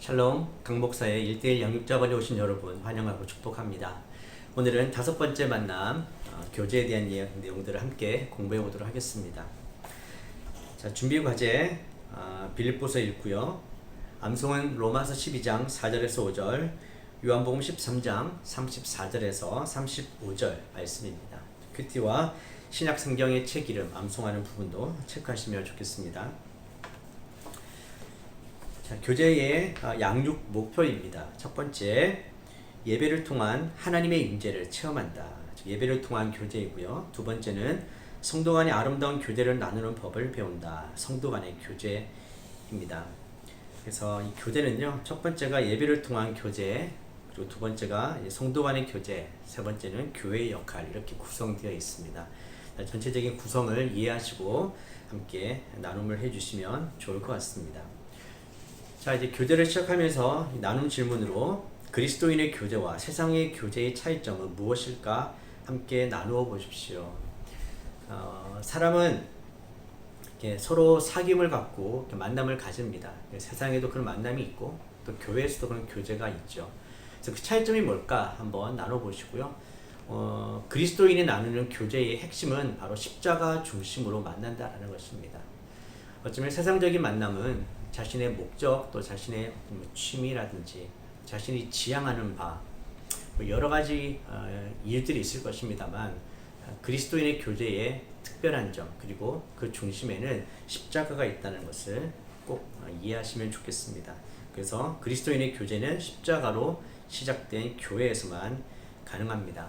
샬롬, 강목사의 1:1 양육자반에 오신 여러분 환영하고 축복합니다. 오늘은 5번째 만남, 교제에 대한 내용들을 함께 공부해 보도록 하겠습니다. 자, 준비 과제 빌립보서 읽고요. 암송은 로마서 12장 4절에서 5절, 요한복음 13장 34절에서 35절 말씀입니다. 큐티와 신약 성경의 책 이름 암송하는 부분도 체크하시면 좋겠습니다. 자, 교제의 양육 목표입니다. 첫 번째, 예배를 통한 하나님의 임재를 체험한다. 예배를 통한 교제이고요. 두 번째는 성도 간의 아름다운 교제를 나누는 법을 배운다. 성도 간의 교제입니다. 그래서 이 교제는요, 첫 번째가 예배를 통한 교제, 그리고 두 번째가 성도 간의 교제, 세 번째는 교회의 역할, 이렇게 구성되어 있습니다. 자, 전체적인 구성을 이해하시고 함께 나눔을 해주시면 좋을 것 같습니다. 자, 이제 교제를 시작하면서 나눔 질문으로 그리스도인의 교제와 세상의 교제의 차이점은 무엇일까 함께 나누어 보십시오. 사람은 이렇게 서로 사귐을 갖고 만남을 가집니다. 세상에도 그런 만남이 있고 또 교회에서도 그런 교제가 있죠. 그래서 그 차이점이 뭘까 한번 나눠보시고요. 그리스도인이 나누는 교제의 핵심은 바로 십자가 중심으로 만난다라는 것입니다. 어쩌면 세상적인 만남은 자신의 목적, 또 자신의 취미라든지 자신이 지향하는 바 여러 가지 일들이 있을 것입니다만 그리스도인의 교제의 특별한 점, 그리고 그 중심에는 십자가가 있다는 것을 꼭 이해하시면 좋겠습니다. 그래서 그리스도인의 교제는 십자가로 시작된 교회에서만 가능합니다.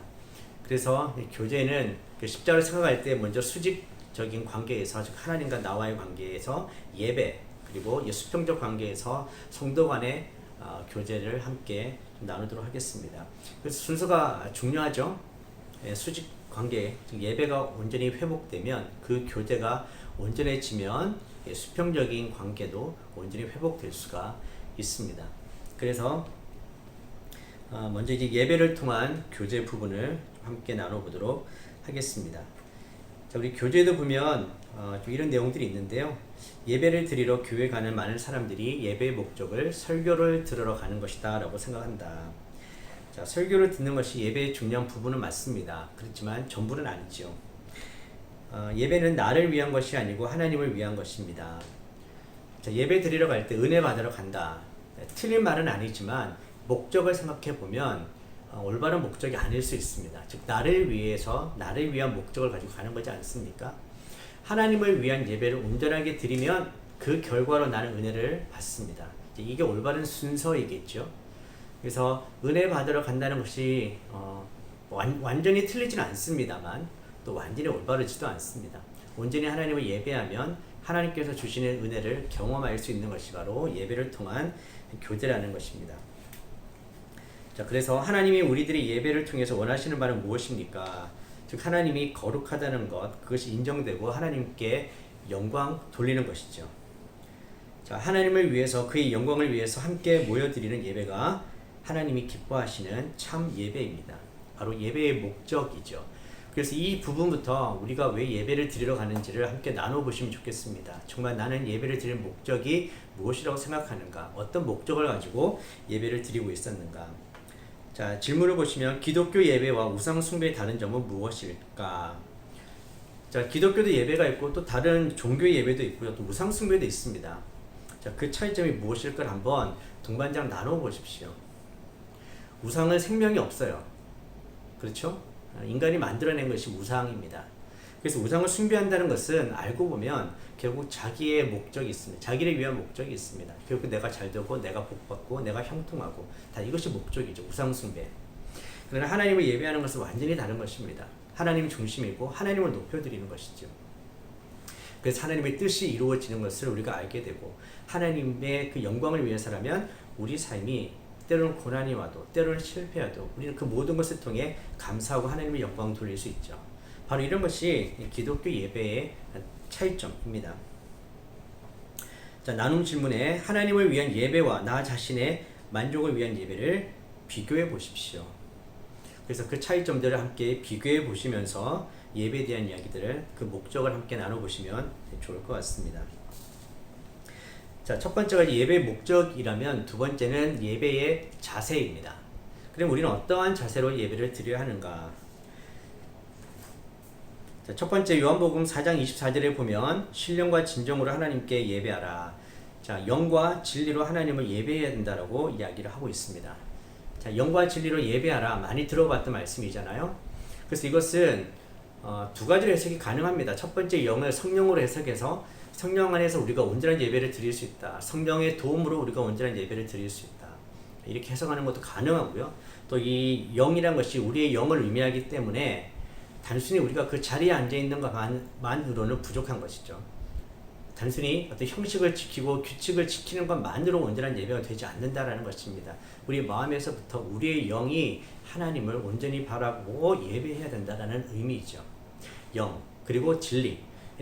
그래서 교제는 그 십자가를 생각할 때 먼저 수직적인 관계에서, 즉 하나님과 나와의 관계에서 예배, 그리고 수평적 관계에서 성도 간의 교제를 함께 나누도록 하겠습니다. 그래서 순서가 중요하죠. 수직 관계, 즉 예배가 온전히 회복되면, 그 교제가 온전해지면 수평적인 관계도 온전히 회복될 수가 있습니다. 그래서 먼저 이제 예배를 통한 교제 부분을 함께 나눠보도록 하겠습니다. 자, 우리 교제도 보면 좀 이런 내용들이 있는데요. 예배를 드리러 교회 가는 많은 사람들이 예배의 목적을 설교를 들으러 가는 것이다 라고 생각한다. 자, 설교를 듣는 것이 예배의 중요한 부분은 맞습니다. 그렇지만 전부는 아니죠. 예배는 나를 위한 것이 아니고 하나님을 위한 것입니다. 자, 예배 드리러 갈 때 은혜 받으러 간다. 틀린 말은 아니지만 목적을 생각해 보면 올바른 목적이 아닐 수 있습니다. 즉 나를 위해서, 나를 위한 목적을 가지고 가는 거지 않습니까? 하나님을 위한 예배를 온전하게 드리면 그 결과로 나는 은혜를 받습니다. 이게 올바른 순서이겠죠. 그래서 은혜 받으러 간다는 것이 완전히 틀리지는 않습니다만 또 완전히 올바르지도 않습니다. 온전히 하나님을 예배하면 하나님께서 주시는 은혜를 경험할 수 있는 것이 바로 예배를 통한 교제라는 것입니다. 자, 그래서 하나님이 우리들의 예배를 통해서 원하시는 바는 무엇입니까? 즉 하나님이 거룩하다는 것, 그것이 인정되고 하나님께 영광 돌리는 것이죠. 자, 하나님을 위해서, 그의 영광을 위해서 함께 모여드리는 예배가 하나님이 기뻐하시는 참 예배입니다. 바로 예배의 목적이죠. 그래서 이 부분부터 우리가 왜 예배를 드리러 가는지를 함께 나눠보시면 좋겠습니다. 정말 나는 예배를 드릴 목적이 무엇이라고 생각하는가? 어떤 목적을 가지고 예배를 드리고 있었는가? 자, 질문을 보시면 기독교 예배와 우상 숭배의 다른 점은 무엇일까? 자, 기독교도 예배가 있고 또 다른 종교 예배도 있고요. 또 우상 숭배도 있습니다. 자, 그 차이점이 무엇일까 한번 동반장 나눠 보십시오. 우상은 생명이 없어요. 그렇죠? 인간이 만들어낸 것이 우상입니다. 그래서 우상을 숭배한다는 것은 알고 보면 결국 자기의 목적이 있습니다. 자기를 위한 목적이 있습니다. 결국 내가 잘되고 내가 복받고 내가 형통하고, 다 이것이 목적이죠. 우상 숭배. 그러나 하나님을 예배하는 것은 완전히 다른 것입니다. 하나님이 중심이고 하나님을 높여드리는 것이죠. 그래서 하나님의 뜻이 이루어지는 것을 우리가 알게 되고, 하나님의 그 영광을 위해서라면 우리 삶이 때로는 고난이 와도 때로는 실패해도 우리는 그 모든 것을 통해 감사하고 하나님의 영광을 돌릴 수 있죠. 바로 이런 것이 기독교 예배의 차이점입니다. 자, 나눔 질문에 하나님을 위한 예배와 나 자신의 만족을 위한 예배를 비교해 보십시오. 그래서 그 차이점들을 함께 비교해 보시면서 예배에 대한 이야기들을, 그 목적을 함께 나눠보시면 좋을 것 같습니다. 자, 첫 번째가 예배의 목적이라면 두 번째는 예배의 자세입니다. 그럼 우리는 어떠한 자세로 예배를 드려야 하는가? 자, 첫 번째 요한복음 4장 24절에 보면 신령과 진정으로 하나님께 예배하라. 자, 영과 진리로 하나님을 예배해야 된다라고 이야기를 하고 있습니다. 자, 영과 진리로 예배하라. 많이 들어봤던 말씀이잖아요. 그래서 이것은 두 가지로 해석이 가능합니다. 첫 번째, 영을 성령으로 해석해서 성령 안에서 우리가 온전한 예배를 드릴 수 있다. 성령의 도움으로 우리가 온전한 예배를 드릴 수 있다. 이렇게 해석하는 것도 가능하고요. 또 이 영이란 것이 우리의 영을 의미하기 때문에 단순히 우리가 그 자리에 앉아 있는 것만으로는 부족한 것이죠. 단순히 어떤 형식을 지키고 규칙을 지키는 것만으로 온전한 예배가 되지 않는다라는 것입니다. 우리 마음에서부터 우리의 영이 하나님을 온전히 바라보고 예배해야 된다라는 의미이죠. 영, 그리고 진리.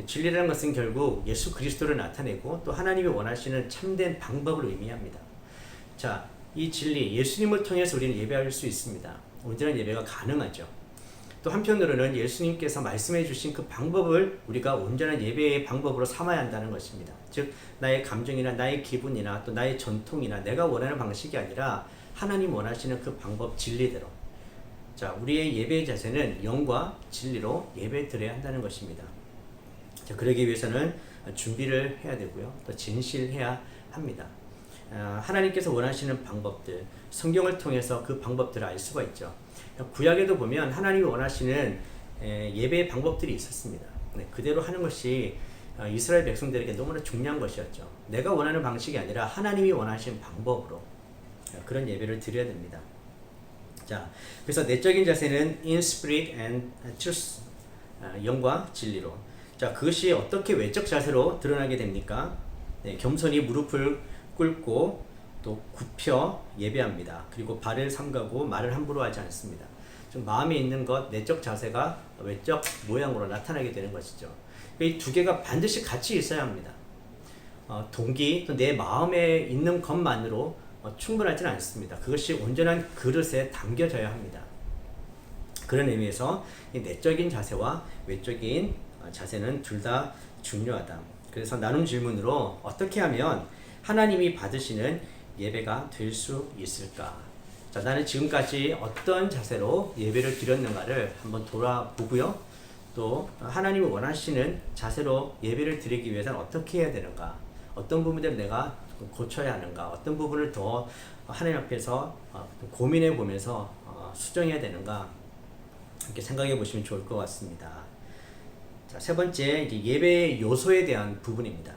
진리라는 것은 결국 예수 그리스도를 나타내고 또 하나님이 원하시는 참된 방법을 의미합니다. 자, 이 진리, 예수님을 통해서 우리는 예배할 수 있습니다. 온전한 예배가 가능하죠. 또 한편으로는 예수님께서 말씀해 주신 그 방법을 우리가 온전한 예배의 방법으로 삼아야 한다는 것입니다. 즉 나의 감정이나 나의 기분이나 또 나의 전통이나 내가 원하는 방식이 아니라 하나님 원하시는 그 방법 진리대로. 자, 우리의 예배의 자세는 영과 진리로 예배 드려야 한다는 것입니다. 자, 그러기 위해서는 준비를 해야 되고요. 또 진실해야 합니다. 하나님께서 원하시는 방법들, 성경을 통해서 그 방법들을 알 수가 있죠. 구약에도 보면 하나님이 원하시는 예배의 방법들이 있었습니다. 그대로 하는 것이 이스라엘 백성들에게 너무나 중요한 것이었죠. 내가 원하는 방식이 아니라 하나님이 원하시는 방법으로 그런 예배를 드려야 됩니다. 자, 그래서 내적인 자세는 in spirit and truth, 영과 진리로. 자, 그것이 어떻게 외적 자세로 드러나게 됩니까? 겸손히 무릎을 꿇고 또 굽혀 예배합니다. 그리고 발을 삼가고 말을 함부로 하지 않습니다. 좀 마음에 있는 것, 내적 자세가 외적 모양으로 나타나게 되는 것이죠. 이 두 개가 반드시 같이 있어야 합니다. 동기, 또 내 마음에 있는 것만으로 충분하지는 않습니다. 그것이 온전한 그릇에 담겨져야 합니다. 그런 의미에서 이 내적인 자세와 외적인 자세는 둘 다 중요하다. 그래서 나눔 질문으로 어떻게 하면 하나님이 받으시는 예배가 될 수 있을까? 자, 나는 지금까지 어떤 자세로 예배를 드렸는가를 한번 돌아보고요. 또 하나님이 원하시는 자세로 예배를 드리기 위해서는 어떻게 해야 되는가? 어떤 부분들을 내가 고쳐야 하는가? 어떤 부분을 더 하나님 앞에서 고민해 보면서 수정해야 되는가? 이렇게 생각해 보시면 좋을 것 같습니다. 자, 세 번째, 예배의 요소에 대한 부분입니다.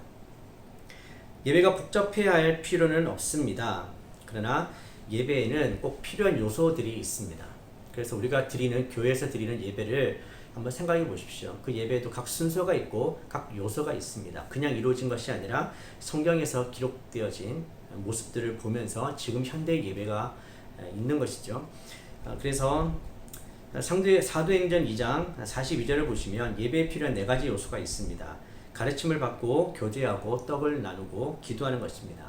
예배가 복잡해야 할 필요는 없습니다. 그러나 예배에는 꼭 필요한 요소들이 있습니다. 그래서 우리가 드리는, 교회에서 드리는 예배를 한번 생각해 보십시오. 그 예배에도 각 순서가 있고 각 요소가 있습니다. 그냥 이루어진 것이 아니라 성경에서 기록되어진 모습들을 보면서 지금 현대 예배가 있는 것이죠. 그래서 사도행전 2장 42절을 보시면 예배에 필요한 네 가지 요소가 있습니다. 가르침을 받고 교제하고 떡을 나누고 기도하는 것입니다.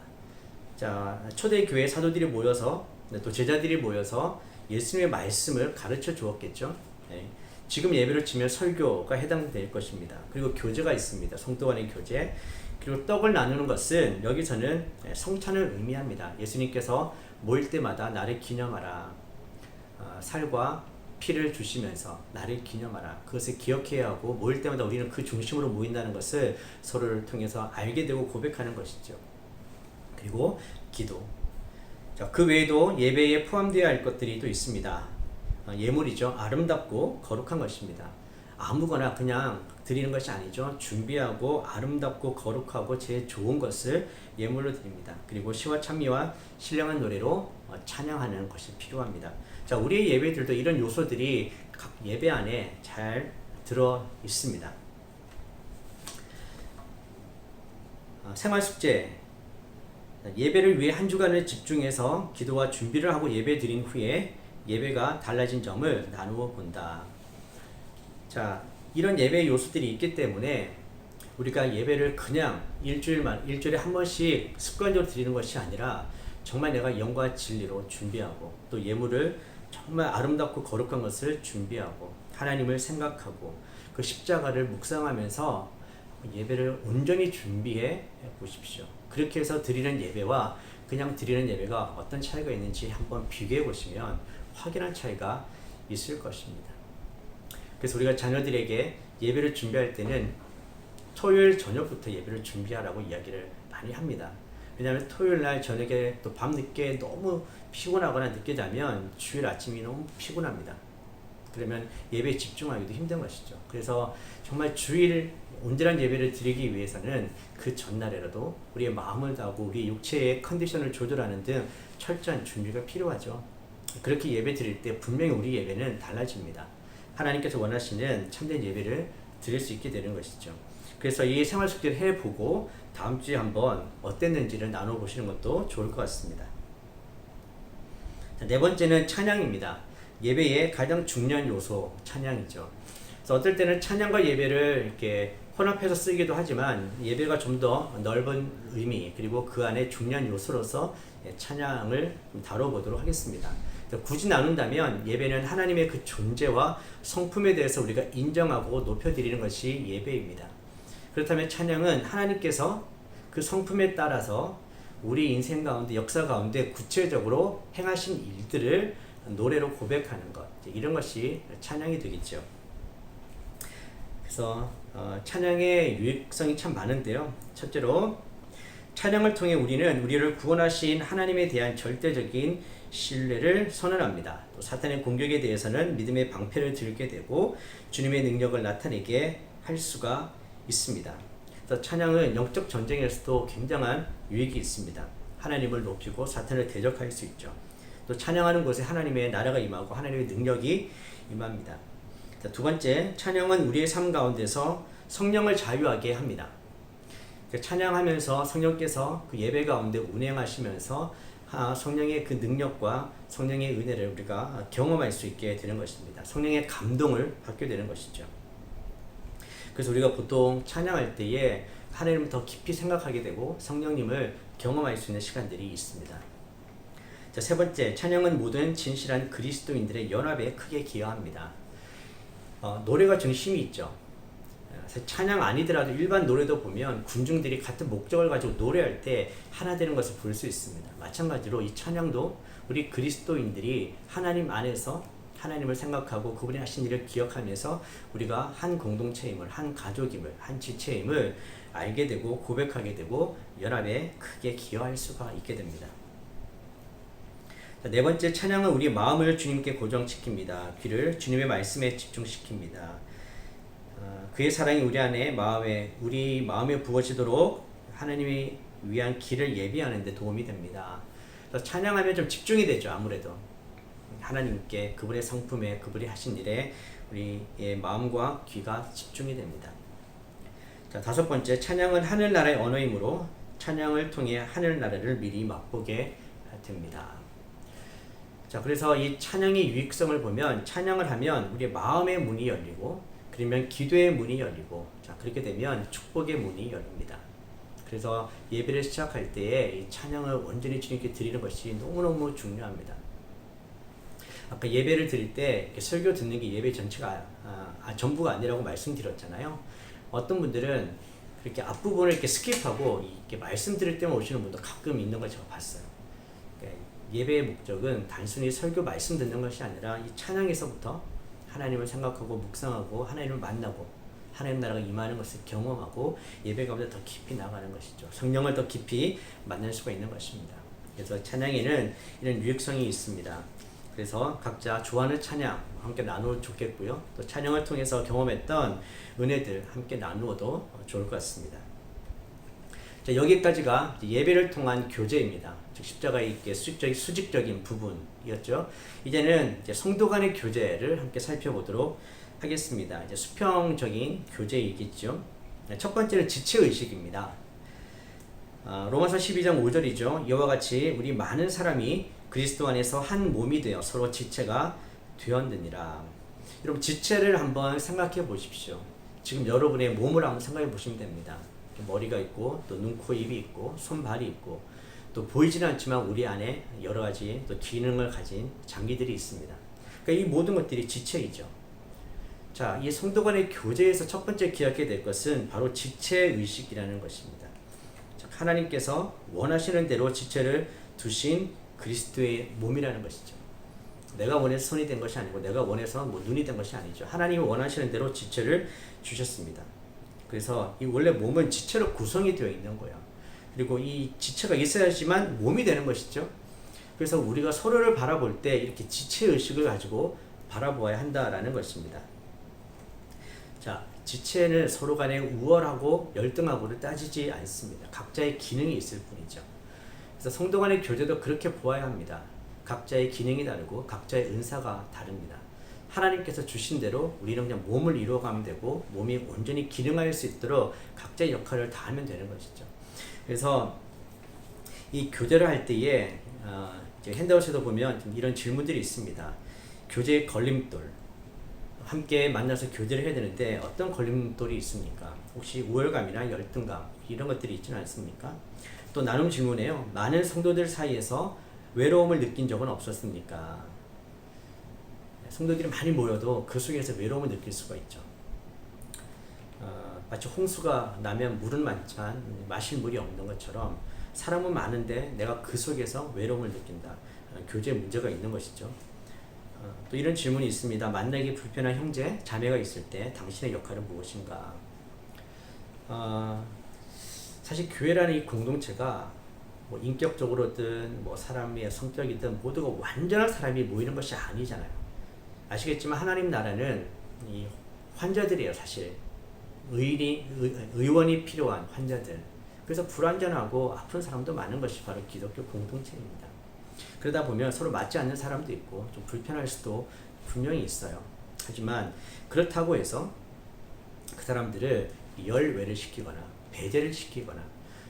자, 초대교회 사도들이 모여서 또 제자들이 모여서 예수님의 말씀을 가르쳐 주었겠죠. 네. 지금 예배를 치면 설교가 해당될 것입니다. 그리고 교제가 있습니다. 성도 간의 교제. 그리고 떡을 나누는 것은 여기서는 성찬을 의미합니다. 예수님께서 모일 때마다 나를 기념하라. 살과 피를 주시면서 나를 기념하라. 그것을 기억해야 하고 모일 때마다 우리는 그 중심으로 모인다는 것을 서로를 통해서 알게 되고 고백하는 것이죠. 그리고 기도. 자, 그 외에도 예배에 포함되어야 할 것들이 또 있습니다. 예물이죠. 아름답고 거룩한 것입니다. 아무거나 그냥 드리는 것이 아니죠. 준비하고 아름답고 거룩하고 제일 좋은 것을 예물로 드립니다. 그리고 시와 찬미와 신령한 노래로 찬양하는 것이 필요합니다. 자, 우리의 예배들도 이런 요소들이 각 예배 안에 잘 들어 있습니다. 생활 숙제. 예배를 위해 한 주간을 집중해서 기도와 준비를 하고 예배 드린 후에 예배가 달라진 점을 나누어 본다. 자, 이런 예배 요소들이 있기 때문에 우리가 예배를 그냥 일주일에 한 번씩 습관적으로 드리는 것이 아니라 정말 내가 영과 진리로 준비하고 또 예물을 정말 아름답고 거룩한 것을 준비하고 하나님을 생각하고 그 십자가를 묵상하면서 예배를 온전히 준비해 보십시오. 그렇게 해서 드리는 예배와 그냥 드리는 예배가 어떤 차이가 있는지 한번 비교해 보시면 확연한 차이가 있을 것입니다. 그래서 우리가 자녀들에게 예배를 준비할 때는 토요일 저녁부터 예배를 준비하라고 이야기를 많이 합니다. 왜냐하면 토요일 날 저녁에 또 밤늦게 너무 피곤하거나 늦게 자면 주일 아침이 너무 피곤합니다. 그러면 예배에 집중하기도 힘든 것이죠. 그래서 정말 주일 온전한 예배를 드리기 위해서는 그 전날에라도 우리의 마음을 다하고 우리의 육체의 컨디션을 조절하는 등 철저한 준비가 필요하죠. 그렇게 예배 드릴 때 분명히 우리 예배는 달라집니다. 하나님께서 원하시는 참된 예배를 드릴 수 있게 되는 것이죠. 그래서 이 생활 숙제를 해보고 다음 주에 한번 어땠는지를 나눠보시는 것도 좋을 것 같습니다. 자, 네 번째는 찬양입니다. 예배의 가장 중요한 요소, 찬양이죠. 그래서 어떨 때는 찬양과 예배를 이렇게 혼합해서 쓰기도 하지만 예배가 좀 더 넓은 의미 그리고 그 안에 중요한 요소로서 찬양을 다뤄보도록 하겠습니다. 굳이 나눈다면 예배는 하나님의 그 존재와 성품에 대해서 우리가 인정하고 높여드리는 것이 예배입니다. 그렇다면 찬양은 하나님께서 그 성품에 따라서 우리 인생 가운데 역사 가운데 구체적으로 행하신 일들을 노래로 고백하는 것, 이런 것이 찬양이 되겠죠. 그래서 찬양의 유익성이 참 많은데요. 첫째로 찬양을 통해 우리는 우리를 구원하신 하나님에 대한 절대적인 신뢰를 선언합니다. 또 사탄의 공격에 대해서는 믿음의 방패를 들게 되고 주님의 능력을 나타내게 할 수가 있습니다. 그래서 찬양은 영적 전쟁에서도 굉장한 유익이 있습니다. 하나님을 높이고 사탄을 대적할 수 있죠. 또 찬양하는 곳에 하나님의 나라가 임하고 하나님의 능력이 임합니다. 자, 두 번째, 찬양은 우리의 삶 가운데서 성령을 자유하게 합니다. 찬양하면서 성령께서 그 예배 가운데 운행하시면서 성령의 그 능력과 성령의 은혜를 우리가 경험할 수 있게 되는 것입니다. 성령의 감동을 받게 되는 것이죠. 그래서 우리가 보통 찬양할 때에 하나님을 더 깊이 생각하게 되고 성령님을 경험할 수 있는 시간들이 있습니다. 자, 세 번째, 찬양은 모든 진실한 그리스도인들의 연합에 크게 기여합니다. 노래가 중심이 있죠. 찬양 아니더라도 일반 노래도 보면 군중들이 같은 목적을 가지고 노래할 때 하나 되는 것을 볼 수 있습니다. 마찬가지로 이 찬양도 우리 그리스도인들이 하나님 안에서 하나님을 생각하고 그분이 하신 일을 기억하면서 우리가 한 공동체임을, 한 가족임을, 한 지체임을 알게 되고 고백하게 되고 연합에 크게 기여할 수가 있게 됩니다. 네 번째, 찬양은 우리 마음을 주님께 고정시킵니다. 귀를 주님의 말씀에 집중시킵니다. 그의 사랑이 우리 마음에 부어지도록 하나님이 위한 길을 예비하는 데 도움이 됩니다. 그래서 찬양하면 좀 집중이 되죠. 아무래도 하나님께, 그분의 성품에, 그분이 하신 일에 우리의 마음과 귀가 집중이 됩니다. 자, 다섯 번째, 찬양은 하늘나라의 언어이므로 찬양을 통해 하늘나라를 미리 맛보게 됩니다. 자, 그래서 이 찬양의 유익성을 보면 찬양을 하면 우리의 마음의 문이 열리고 그러면 기도의 문이 열리고, 자, 그렇게 되면 축복의 문이 열립니다. 그래서 예배를 시작할 때에 이 찬양을 온전히 주님께 드리는 것이 너무너무 중요합니다. 아까 예배를 드릴 때 설교 듣는 게 예배 전체가 전부가 아니라고 말씀드렸잖아요. 어떤 분들은 그렇게 앞부분을 이렇게 스킵하고 이렇게 말씀 드릴 때만 오시는 분도 가끔 있는 걸 제가 봤어요. 그러니까 예배의 목적은 단순히 설교 말씀 듣는 것이 아니라 이 찬양에서부터 하나님을 생각하고 묵상하고 하나님을 만나고 하나님 나라가 임하는 것을 경험하고 예배 가운데 더 깊이 나가는 것이죠. 성령을 더 깊이 만날 수가 있는 것입니다. 그래서 찬양에는 이런 유익성이 있습니다. 그래서 각자 좋아하는 찬양 함께 나누면 좋겠고요. 또 찬양을 통해서 경험했던 은혜들 함께 나누어도 좋을 것 같습니다. 자, 여기까지가 예배를 통한 교제입니다. 즉 십자가의 수직적인 부분이었죠. 이제는 성도 간의 교제를 함께 살펴보도록 하겠습니다. 이제 수평적인 교제이겠죠. 첫 번째는 지체의식입니다. 로마서 12장 5절이죠. 이와 같이 우리 많은 사람이 그리스도 안에서 한 몸이 되어 서로 지체가 되었느니라. 여러분, 지체를 한번 생각해 보십시오. 지금 여러분의 몸을 한번 생각해 보시면 됩니다. 머리가 있고 또 눈, 코, 입이 있고 손, 발이 있고 또 보이지는 않지만 우리 안에 여러 가지 또 기능을 가진 장기들이 있습니다. 그러니까 이 모든 것들이 지체이죠. 자, 이 성도 간의 교제에서 첫 번째 기억해야 될 것은 바로 지체의식이라는 것입니다. 자, 하나님께서 원하시는 대로 지체를 두신 그리스도의 몸이라는 것이죠. 내가 원해서 손이 된 것이 아니고 내가 원해서 뭐 눈이 된 것이 아니죠. 하나님이 원하시는 대로 지체를 주셨습니다. 그래서 이 원래 몸은 지체로 구성이 되어 있는 거예요. 그리고 이 지체가 있어야지만 몸이 되는 것이죠. 그래서 우리가 서로를 바라볼 때 이렇게 지체의식을 가지고 바라보아야 한다라는 것입니다. 자, 지체는 서로 간에 우월하고 열등하고를 따지지 않습니다. 각자의 기능이 있을 뿐이죠. 그래서 성도 간의 교제도 그렇게 보아야 합니다. 각자의 기능이 다르고 각자의 은사가 다릅니다. 하나님께서 주신 대로 우리는 그냥 몸을 이루어가면 되고 몸이 온전히 기능할 수 있도록 각자의 역할을 다하면 되는 것이죠. 그래서 이 교제를 할 때에 핸드아웃에도 보면 이런 질문들이 있습니다. 교제의 걸림돌, 함께 만나서 교제를 해야 되는데 어떤 걸림돌이 있습니까? 혹시 우월감이나 열등감 이런 것들이 있지는 않습니까? 또 나눔 질문에요. 많은 성도들 사이에서 외로움을 느낀 적은 없었습니까? 성도들이 많이 모여도 그 속에서 외로움을 느낄 수가 있죠. 마치 홍수가 나면 물은 많지만 마실 물이 없는 것처럼 사람은 많은데 내가 그 속에서 외로움을 느낀다. 교제에 문제가 있는 것이죠. 또 이런 질문이 있습니다. 만나기 불편한 형제, 자매가 있을 때 당신의 역할은 무엇인가? 사실 교회라는 이 공동체가 뭐 인격적으로든 뭐 사람의 성격이든 모두가 완전한 사람이 모이는 것이 아니잖아요. 아시겠지만 하나님 나라는 이 환자들이에요. 사실 의원이 필요한 환자들. 그래서 불완전하고 아픈 사람도 많은 것이 바로 기독교 공동체입니다. 그러다 보면 서로 맞지 않는 사람도 있고 좀 불편할 수도 분명히 있어요. 하지만 그렇다고 해서 그 사람들을 열외를 시키거나 배제를 시키거나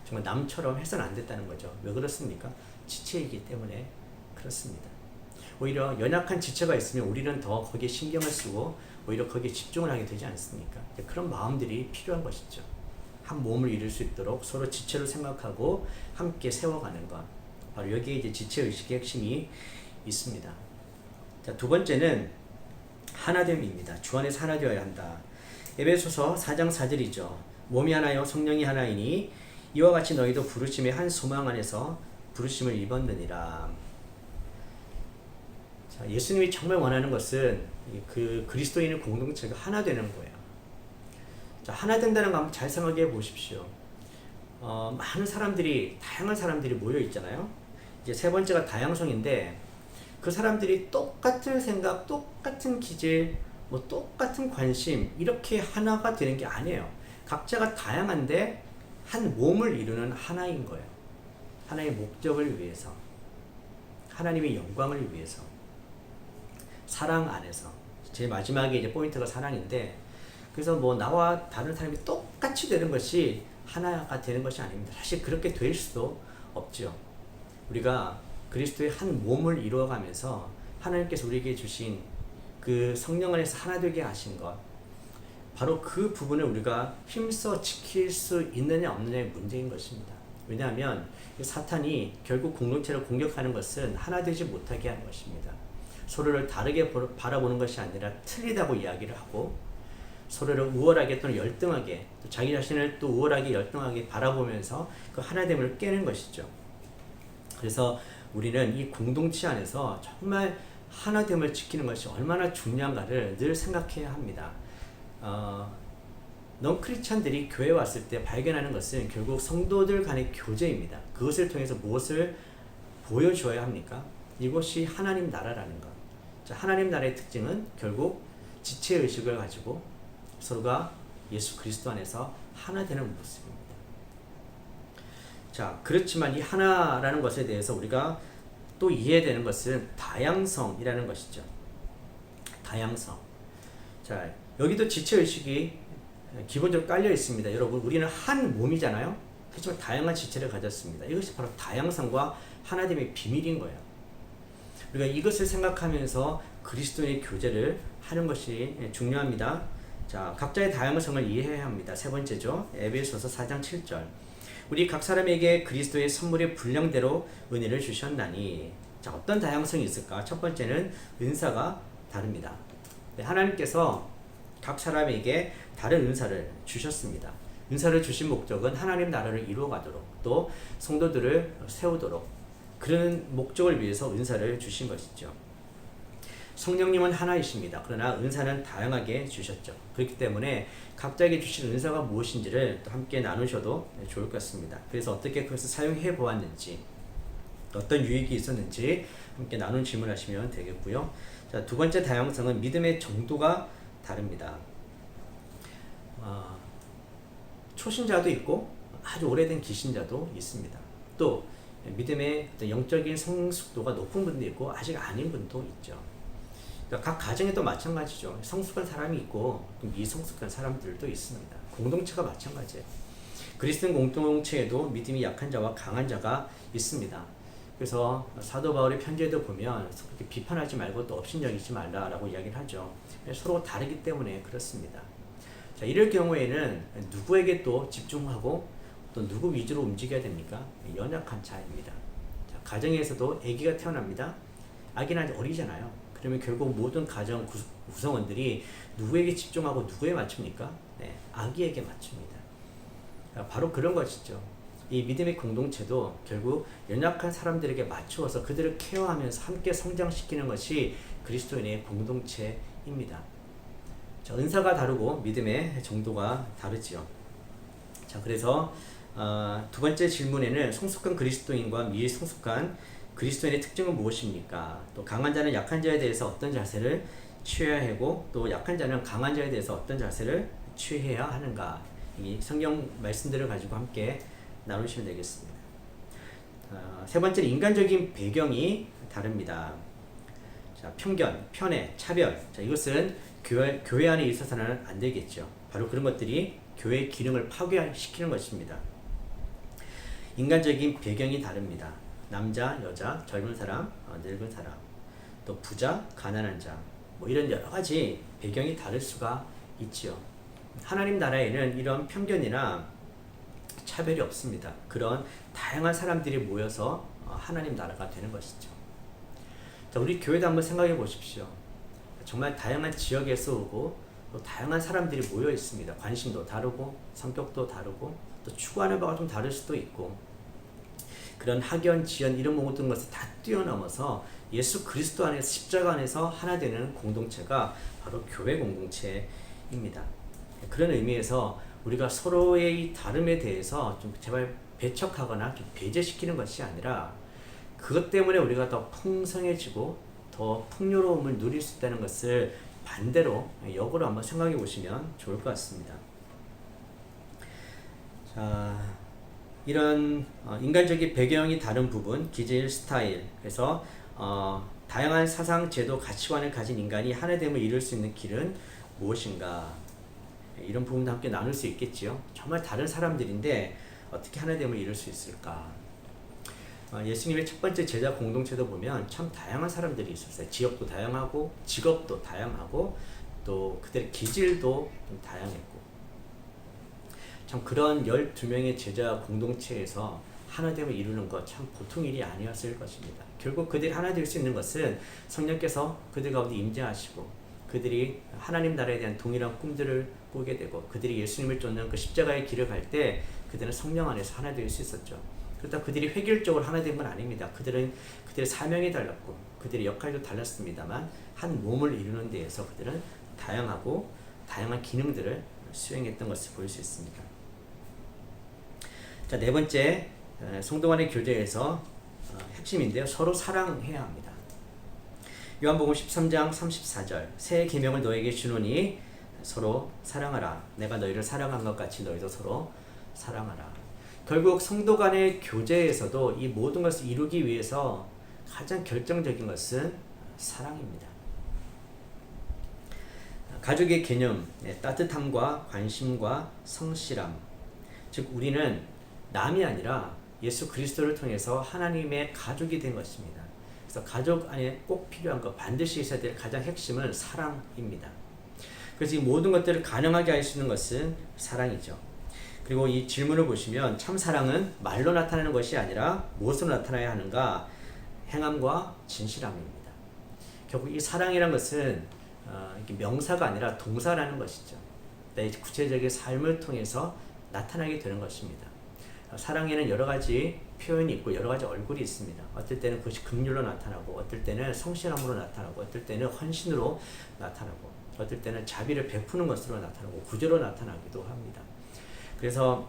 정말 남처럼 해서는 안 됐다는 거죠. 왜 그렇습니까? 지체이기 때문에 그렇습니다. 오히려 연약한 지체가 있으면 우리는 더 거기에 신경을 쓰고 오히려 거기에 집중을 하게 되지 않습니까? 그런 마음들이 필요한 것이죠. 한 몸을 이룰 수 있도록 서로 지체를 생각하고 함께 세워가는 것. 바로 여기에 이제 지체의식의 핵심이 있습니다. 자, 두 번째는 하나됨입니다. 주 안에서 하나 되어야 한다. 에베소서 4장 4절이죠. 몸이 하나요 성령이 하나이니 이와 같이 너희도 부르심의 한 소망 안에서 부르심을 입었느니라. 자, 예수님이 정말 원하는 것은 그 그리스도인의 공동체가 하나 되는 거예요. 자, 하나 된다는 거 한번 잘 생각해 보십시오. 많은 사람들이, 다양한 사람들이 모여 있잖아요. 이제 세 번째가 다양성인데 그 사람들이 똑같은 생각, 똑같은 기질, 뭐 똑같은 관심 이렇게 하나가 되는 게 아니에요. 각자가 다양한데 한 몸을 이루는 하나인 거예요. 하나의 목적을 위해서, 하나님의 영광을 위해서, 사랑 안에서. 제 마지막에 이제 포인트가 사랑인데, 그래서 뭐 나와 다른 사람이 똑같이 되는 것이 하나가 되는 것이 아닙니다. 사실 그렇게 될 수도 없죠. 우리가 그리스도의 한 몸을 이루어가면서 하나님께서 우리에게 주신 그 성령 안에서 하나 되게 하신 것, 바로 그 부분을 우리가 힘써 지킬 수 있느냐 없느냐의 문제인 것입니다. 왜냐하면 사탄이 결국 공동체를 공격하는 것은 하나 되지 못하게 하는 것입니다. 서로를 다르게 바라보는 것이 아니라 틀리다고 이야기를 하고 서로를 우월하게 또는 열등하게, 또 자기 자신을 또 우월하게 열등하게 바라보면서 그 하나됨을 깨는 것이죠. 그래서 우리는 이 공동체 안에서 정말 하나됨을 지키는 것이 얼마나 중요한가를 늘 생각해야 합니다. 넌크리스찬들이 교회에 왔을 때 발견하는 것은 결국 성도들 간의 교제입니다. 그것을 통해서 무엇을 보여주어야 합니까? 이것이 하나님 나라라는 것. 자, 하나님 나라의 특징은 결국 지체의식을 가지고 서로가 예수 그리스도 안에서 하나 되는 모습입니다. 자, 그렇지만 이 하나라는 것에 대해서 우리가 또 이해되는 것은 다양성이라는 것이죠. 다양성. 자, 여기도 지체의식이 기본적으로 깔려 있습니다. 여러분, 우리는 한 몸이잖아요. 그렇지만 다양한 지체를 가졌습니다. 이것이 바로 다양성과 하나됨의 비밀인 거예요. 우리가 이것을 생각하면서 그리스도의 교제를 하는 것이 중요합니다. 자, 각자의 다양성을 이해해야 합니다. 세 번째죠. 에베소서 4장 7절. 우리 각 사람에게 그리스도의 선물의 분량대로 은혜를 주셨나니. 자, 어떤 다양성이 있을까? 첫 번째는 은사가 다릅니다. 하나님께서 각 사람에게 다른 은사를 주셨습니다. 은사를 주신 목적은 하나님 나라를 이루어가도록 또 성도들을 세우도록 그런 목적을 위해서 은사를 주신 것이죠. 성령님은 하나이십니다. 그러나 은사는 다양하게 주셨죠. 그렇기 때문에 각자에게 주신 은사가 무엇인지를 또 함께 나누셔도 좋을 것 같습니다. 그래서 어떻게 그것을 사용해 보았는지 어떤 유익이 있었는지 함께 나눈 질문하시면 되겠고요. 자, 두 번째 다양성은 믿음의 정도가 다릅니다. 초신자도 있고 아주 오래된 기신자도 있습니다. 또 믿음의 영적인 성숙도가 높은 분도 있고 아직 아닌 분도 있죠. 그러니까 각 가정에도 마찬가지죠. 성숙한 사람이 있고 미성숙한 사람들도 있습니다. 공동체가 마찬가지예요. 그리스도인 공동체에도 믿음이 약한 자와 강한 자가 있습니다. 그래서 사도 바울의 편지에도 보면 그렇게 비판하지 말고 또 업신여기지 말라라고 이야기를 하죠. 서로 다르기 때문에 그렇습니다. 자, 이럴 경우에는 누구에게 또 집중하고 또 누구 위주로 움직여야 됩니까? 연약한 자입니다. 자, 가정에서도 아기가 태어납니다. 아기는 아직 어리잖아요. 그러면 결국 모든 가정 구성원들이 누구에게 집중하고 누구에 맞춥니까? 네, 아기에게 맞춥니다. 바로 그런 것이죠. 이 믿음의 공동체도 결국 연약한 사람들에게 맞추어서 그들을 케어하면서 함께 성장시키는 것이 그리스도인의 공동체입니다. 자, 은사가 다르고 믿음의 정도가 다르지요. 자, 그래서 두 번째 질문에는 성숙한 그리스도인과 미성숙한 그리스도인의 특징은 무엇입니까? 또 강한 자는 약한 자에 대해서 어떤 자세를 취해야 하고 또 약한 자는 강한 자에 대해서 어떤 자세를 취해야 하는가? 이 성경 말씀들을 가지고 함께 나누시면 되겠습니다. 세 번째는 인간적인 배경이 다릅니다. 자, 편견, 편애, 차별. 자, 이것은 교회 안에 있어서는 안 되겠죠. 바로 그런 것들이 교회의 기능을 파괴시키는 것입니다. 인간적인 배경이 다릅니다. 남자, 여자, 젊은 사람, 늙은 사람, 또 부자, 가난한 자, 뭐 이런 여러 가지 배경이 다를 수가 있지요. 하나님 나라에는 이런 편견이나 차별이 없습니다. 그런 다양한 사람들이 모여서 하나님 나라가 되는 것이죠. 자, 우리 교회도 한번 생각해 보십시오. 정말 다양한 지역에서 오고 또 다양한 사람들이 모여 있습니다. 관심도 다르고 성격도 다르고 또 추구하는 바가 좀 다를 수도 있고 그런 학연, 지연 이런 모든 것을 다 뛰어넘어서 예수 그리스도 안에서 십자가 안에서 하나 되는 공동체가 바로 교회 공동체입니다. 그런 의미에서 우리가 서로의 이 다름에 대해서 좀 제발 배척하거나 배제시키는 것이 아니라 그것 때문에 우리가 더 풍성해지고 더 풍요로움을 누릴 수 있다는 것을 반대로 역으로 한번 생각해 보시면 좋을 것 같습니다. 자, 이런 인간적인 배경이 다른 부분, 기질, 스타일, 그래서 다양한 사상, 제도, 가치관을 가진 인간이 하나됨을 이룰 수 있는 길은 무엇인가? 이런 부분도 함께 나눌 수 있겠지요. 정말 다른 사람들인데 어떻게 하나됨을 이룰 수 있을까? 예수님의 첫 번째 제자 공동체도 보면 참 다양한 사람들이 있었어요. 지역도 다양하고 직업도 다양하고 또 그들의 기질도 좀 다양했고 참 그런 12명의 제자 공동체에서 하나됨을 이루는 것 참 보통 일이 아니었을 것입니다. 결국 그들이 하나 될 수 있는 것은 성령께서 그들 가운데 임재하시고 그들이 하나님 나라에 대한 동일한 꿈들을 꾸게 되고 그들이 예수님을 쫓는 그 십자가의 길을 갈 때 그들은 성령 안에서 하나 될 수 있었죠. 그렇다고 그들이 획일적으로 하나 된 건 아닙니다. 그들의 사명이 달랐고 그들의 역할도 달랐습니다만 한 몸을 이루는 데에서 그들은 다양하고 다양한 기능들을 수행했던 것을 볼 수 있습니다. 자, 네 번째 성도 간의 교제에서 핵심인데요. 서로 사랑해야 합니다. 요한복음 13장 34절 새 계명을 너에게 주노니 서로 사랑하라. 내가 너희를 사랑한 것 같이 너희도 서로 사랑하라. 결국 성도 간의 교제에서도 이 모든 것을 이루기 위해서 가장 결정적인 것은 사랑입니다. 가족의 개념, 따뜻함과 관심과 성실함. 즉 우리는 남이 아니라 예수 그리스도를 통해서 하나님의 가족이 된 것입니다. 그래서 가족 안에 꼭 필요한 것, 반드시 있어야 될 가장 핵심은 사랑입니다. 그래서 이 모든 것들을 가능하게 할 수 있는 것은 사랑이죠. 그리고 이 질문을 보시면 참 사랑은 말로 나타나는 것이 아니라 무엇으로 나타나야 하는가? 행함과 진실함입니다. 결국 이 사랑이란 것은 명사가 아니라 동사라는 것이죠. 내 구체적인 삶을 통해서 나타나게 되는 것입니다. 사랑에는 여러 가지 표현이 있고 여러 가지 얼굴이 있습니다. 어떨 때는 그것이 긍휼로 나타나고, 어떨 때는 성실함으로 나타나고, 어떨 때는 헌신으로 나타나고, 어떨 때는 자비를 베푸는 것으로 나타나고, 구제로 나타나기도 합니다. 그래서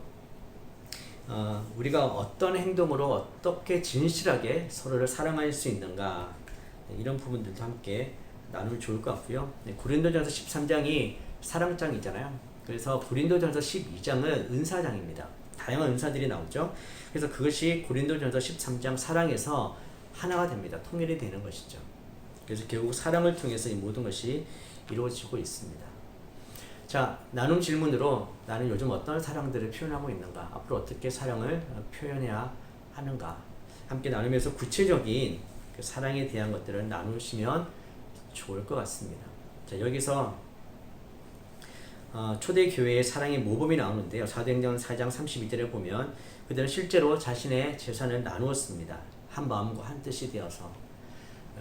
우리가 어떤 행동으로 어떻게 진실하게 서로를 사랑할 수 있는가, 이런 부분들도 함께 나누면 좋을 것 같고요. 고린도전서 13장이 사랑장이잖아요. 그래서 고린도전서 12장은 은사장입니다. 다양한 은사들이 나오죠. 그래서 그것이 고린도전서 13장 사랑에서 하나가 됩니다. 통일이 되는 것이죠. 그래서 결국 사랑을 통해서 이 모든 것이 이루어지고 있습니다. 자, 나눔 질문으로 나는 요즘 어떤 사랑들을 표현하고 있는가, 앞으로 어떻게 사랑을 표현해야 하는가, 함께 나누면서 구체적인 그 사랑에 대한 것들을 나누시면 좋을 것 같습니다. 자, 여기서 초대교회의 사랑의 모범이 나오는데요. 사도행전 4장 32절에 보면 그들은 실제로 자신의 재산을 나누었습니다. 한 마음과 한 뜻이 되어서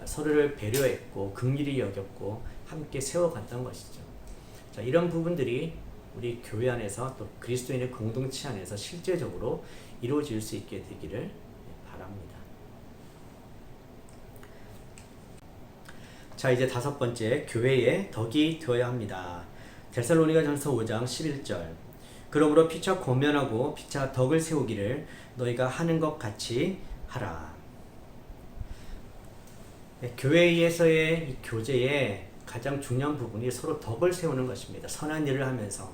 서로를 배려했고 긍휼히 여겼고 함께 세워갔던 것이죠. 자, 이런 부분들이 우리 교회 안에서 또 그리스도인의 공동체 안에서 실제적으로 이루어질 수 있게 되기를 바랍니다. 자, 이제 다섯 번째, 교회의 덕이 되어야 합니다. 데살로니가전서 5장 11절. 그러므로 피차 권면하고 피차 덕을 세우기를 너희가 하는 것 같이 하라. 교회에서의 이 교제의 가장 중요한 부분이 서로 덕을 세우는 것입니다. 선한 일을 하면서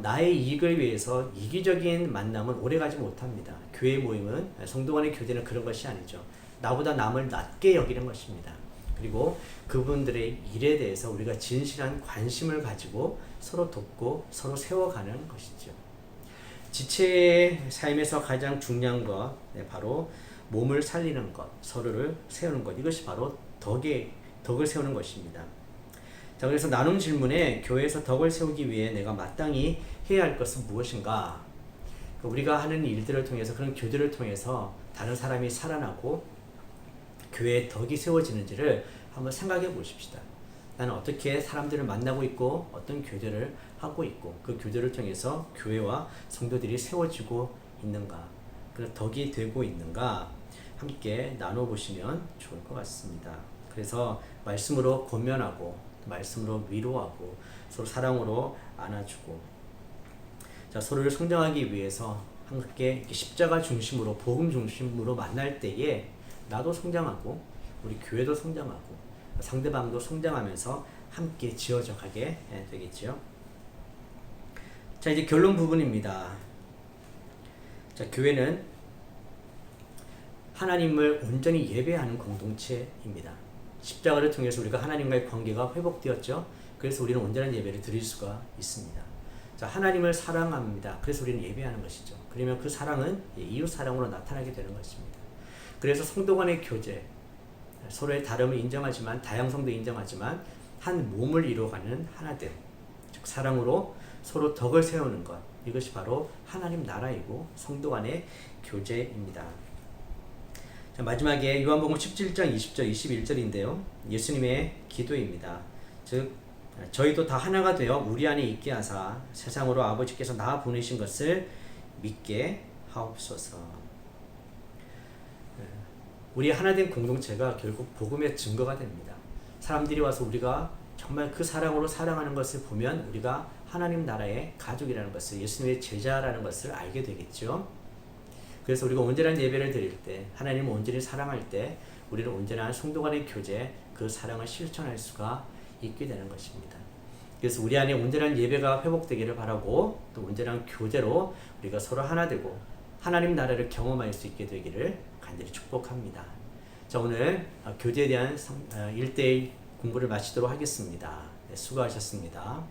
나의 이익을 위해서 이기적인 만남은 오래가지 못합니다. 교회 모임은, 성도 간의 교제는 그런 것이 아니죠. 나보다 남을 낮게 여기는 것입니다. 그리고 그분들의 일에 대해서 우리가 진실한 관심을 가지고 서로 돕고 서로 세워가는 것이죠. 지체의 삶에서 가장 중요한 것, 바로 몸을 살리는 것, 서로를 세우는 것, 이것이 바로 덕을 세우는 것입니다. 자, 그래서 나눔 질문에 교회에서 덕을 세우기 위해 내가 마땅히 해야 할 것은 무엇인가? 우리가 하는 일들을 통해서, 그런 교제를 통해서 다른 사람이 살아나고 교회의 덕이 세워지는지를 한번 생각해 보십시다. 나는 어떻게 사람들을 만나고 있고 어떤 교제를 하고 있고 그 교제를 통해서 교회와 성도들이 세워지고 있는가, 그런 덕이 되고 있는가 함께 나눠보시면 좋을 것 같습니다. 그래서 말씀으로 권면하고 말씀으로 위로하고 서로 사랑으로 안아주고, 자, 서로를 성장하기 위해서 함께 십자가 중심으로 복음 중심으로 만날 때에 나도 성장하고 우리 교회도 성장하고 상대방도 성장하면서 함께 지어져 가게 되겠죠. 자, 이제 결론 부분입니다. 자, 교회는 하나님을 온전히 예배하는 공동체입니다. 십자가를 통해서 우리가 하나님과의 관계가 회복되었죠. 그래서 우리는 온전한 예배를 드릴 수가 있습니다. 자, 하나님을 사랑합니다. 그래서 우리는 예배하는 것이죠. 그러면 그 사랑은 이웃 사랑으로 나타나게 되는 것입니다. 그래서 성도 간의 교제, 서로의 다름을 인정하지만, 다양성도 인정하지만 한 몸을 이루어가는 하나됨, 즉 사랑으로 서로 덕을 세우는 것, 이것이 바로 하나님 나라이고 성도 간의 교제입니다. 자, 마지막에 요한복음 17장 20절 21절인데요. 예수님의 기도입니다. 즉 저희도 다 하나가 되어 우리 안에 있게 하사 세상으로 아버지께서 나 보내신 것을 믿게 하옵소서. 우리 하나된 공동체가 결국 복음의 증거가 됩니다. 사람들이 와서 우리가 정말 그 사랑으로 사랑하는 것을 보면 우리가 하나님 나라의 가족이라는 것을, 예수님의 제자라는 것을 알게 되겠죠. 그래서 우리가 온전한 예배를 드릴 때, 하나님을 온전히 사랑할 때 우리는 온전한 성도 간의 교제, 그 사랑을 실천할 수가 있게 되는 것입니다. 그래서 우리 안에 온전한 예배가 회복되기를 바라고, 또 온전한 교제로 우리가 서로 하나 되고 하나님 나라를 경험할 수 있게 되기를 간절히 축복합니다. 자, 오늘 교제에 대한 1대1 공부를 마치도록 하겠습니다. 네, 수고하셨습니다.